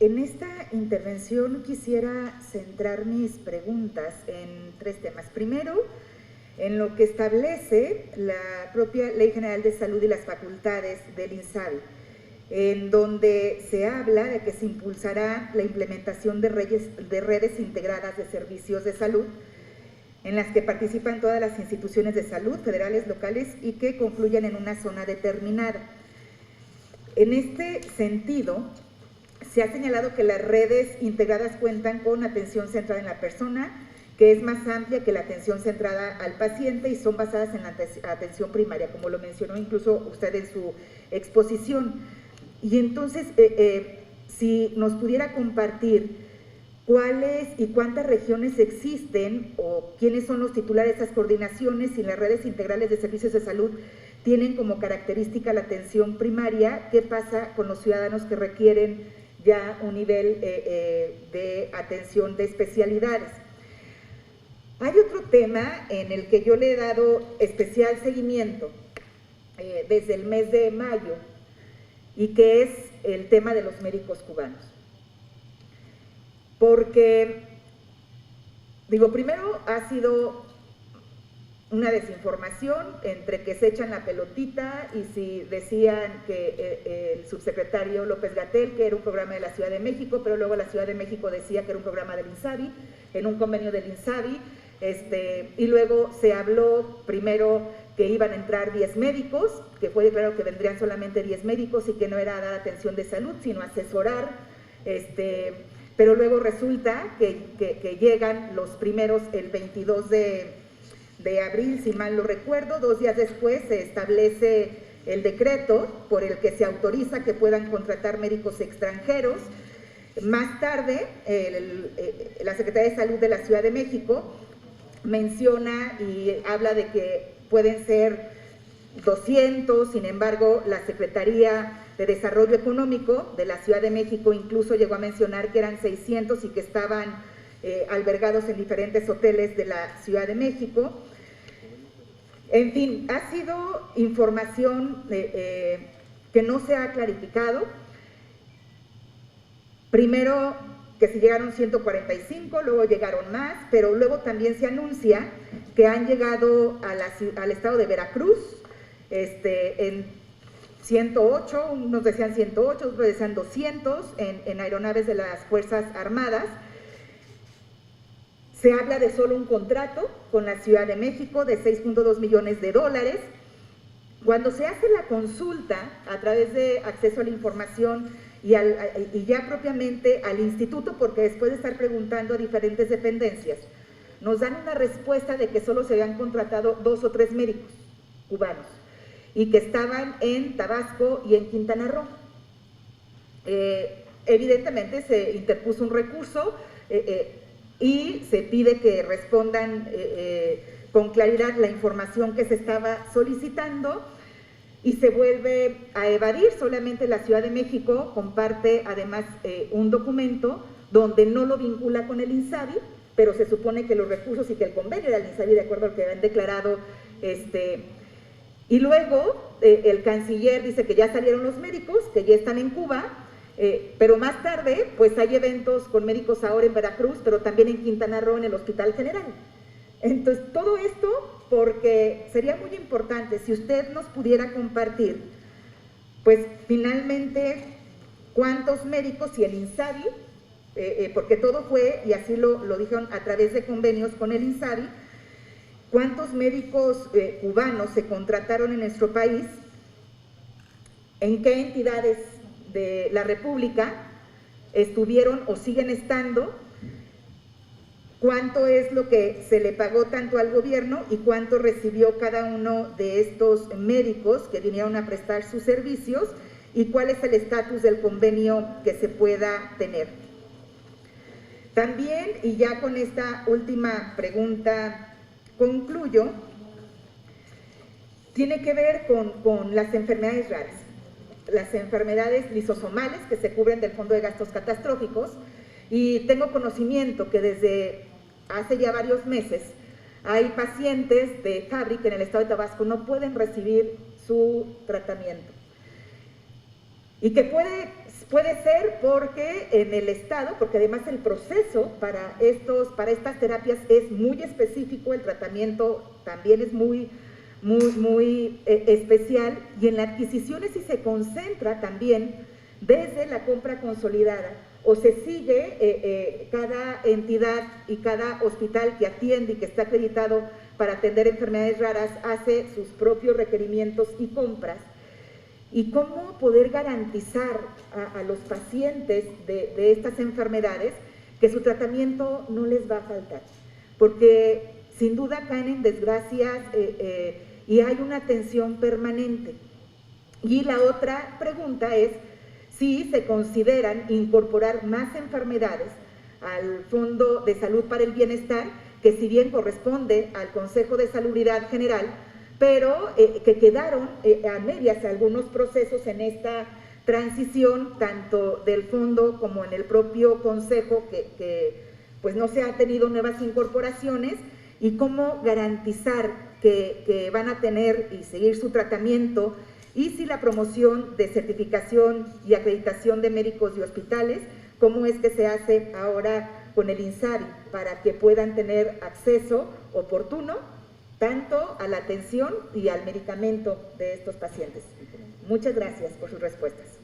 En esta intervención quisiera centrar mis preguntas en tres temas. Primero, en lo que establece la propia Ley General de Salud y las facultades del INSABI, en donde se habla de que se impulsará la implementación de redes integradas de servicios de salud, en las que participan todas las instituciones de salud, federales, locales, y que confluyan en una zona determinada. En este sentido, se ha señalado que las redes integradas cuentan con atención centrada en la persona, que es más amplia que la atención centrada al paciente y son basadas en la atención primaria, como lo mencionó incluso usted en su exposición. Y entonces, si nos pudiera compartir cuáles y cuántas regiones existen o quiénes son los titulares de esas coordinaciones y las redes integrales de servicios de salud tienen como característica la atención primaria, qué pasa con los ciudadanos que requieren ya un nivel de atención de especialidades. Hay otro tema en el que yo le he dado especial seguimiento desde el mes de mayo y que es el tema de los médicos cubanos. Porque, primero ha sido una desinformación entre que se echan la pelotita y si decían que el subsecretario López-Gatell que era un programa de la Ciudad de México, pero luego la Ciudad de México decía que era un programa del INSABI, en un convenio del INSABI, y luego se habló primero que iban a entrar 10 médicos, que fue declarado que vendrían solamente 10 médicos y que no era dar atención de salud, sino asesorar, pero luego resulta que llegan los primeros el 22 de abril, si mal no recuerdo. 2 días después se establece el decreto por el que se autoriza que puedan contratar médicos extranjeros. Más tarde, la Secretaría de Salud de la Ciudad de México menciona y habla de que pueden ser 200, sin embargo, la Secretaría de Desarrollo Económico de la Ciudad de México incluso llegó a mencionar que eran 600 y que estaban albergados en diferentes hoteles de la Ciudad de México. En fin, ha sido información que no se ha clarificado. Primero que si llegaron 145, luego llegaron más, pero luego también se anuncia que han llegado al estado de Veracruz en 108, unos decían 108, otros decían 200 en aeronaves de las Fuerzas Armadas. Se habla de solo un contrato con la Ciudad de México de 6.2 millones de dólares. Cuando se hace la consulta a través de acceso a la información y ya propiamente al instituto, porque después de estar preguntando a diferentes dependencias, nos dan una respuesta de que solo se habían contratado 2 o 3 médicos cubanos y que estaban en Tabasco y en Quintana Roo. Evidentemente se interpuso un recurso y se pide que respondan con claridad la información que se estaba solicitando y se vuelve a evadir. Solamente la Ciudad de México comparte además un documento donde no lo vincula con el INSABI, pero se supone que los recursos y que el convenio del INSABI, de acuerdo a lo que han declarado, y luego el canciller dice que ya salieron los médicos, que ya están en Cuba, pero más tarde pues hay eventos con médicos ahora en Veracruz, pero también en Quintana Roo en el Hospital General. Entonces todo esto porque sería muy importante si usted nos pudiera compartir pues finalmente cuántos médicos y el INSABI, porque todo fue, y así lo dijeron a través de convenios con el INSABI, cuántos médicos cubanos se contrataron en nuestro país, en qué entidades de la República estuvieron o siguen estando, cuánto es lo que se le pagó tanto al gobierno y cuánto recibió cada uno de estos médicos que vinieron a prestar sus servicios y cuál es el estatus del convenio que se pueda tener. También, y ya con esta última pregunta concluyo, tiene que ver con las enfermedades raras, las enfermedades lisosomales que se cubren del Fondo de Gastos Catastróficos, y tengo conocimiento que desde hace ya varios meses hay pacientes de Fabri que en el estado de Tabasco no pueden recibir su tratamiento y que Puede ser porque en el Estado, porque además el proceso para estas terapias es muy específico, el tratamiento también es muy especial, y en la adquisición sí se concentra también desde la compra consolidada, o se sigue cada entidad y cada hospital que atiende y que está acreditado para atender enfermedades raras hace sus propios requerimientos y compras. Y cómo poder garantizar a los pacientes de estas enfermedades que su tratamiento no les va a faltar, porque sin duda caen en desgracias y hay una atención permanente. Y la otra pregunta es si se consideran incorporar más enfermedades al Fondo de Salud para el Bienestar, que si bien corresponde al Consejo de Salubridad General, pero que quedaron a medias algunos procesos en esta transición, tanto del fondo como en el propio consejo, que pues no se han tenido nuevas incorporaciones, y cómo garantizar que van a tener y seguir su tratamiento, y si la promoción de certificación y acreditación de médicos y hospitales, cómo es que se hace ahora con el INSABI para que puedan tener acceso oportuno tanto a la atención y al medicamento de estos pacientes. Muchas gracias por sus respuestas.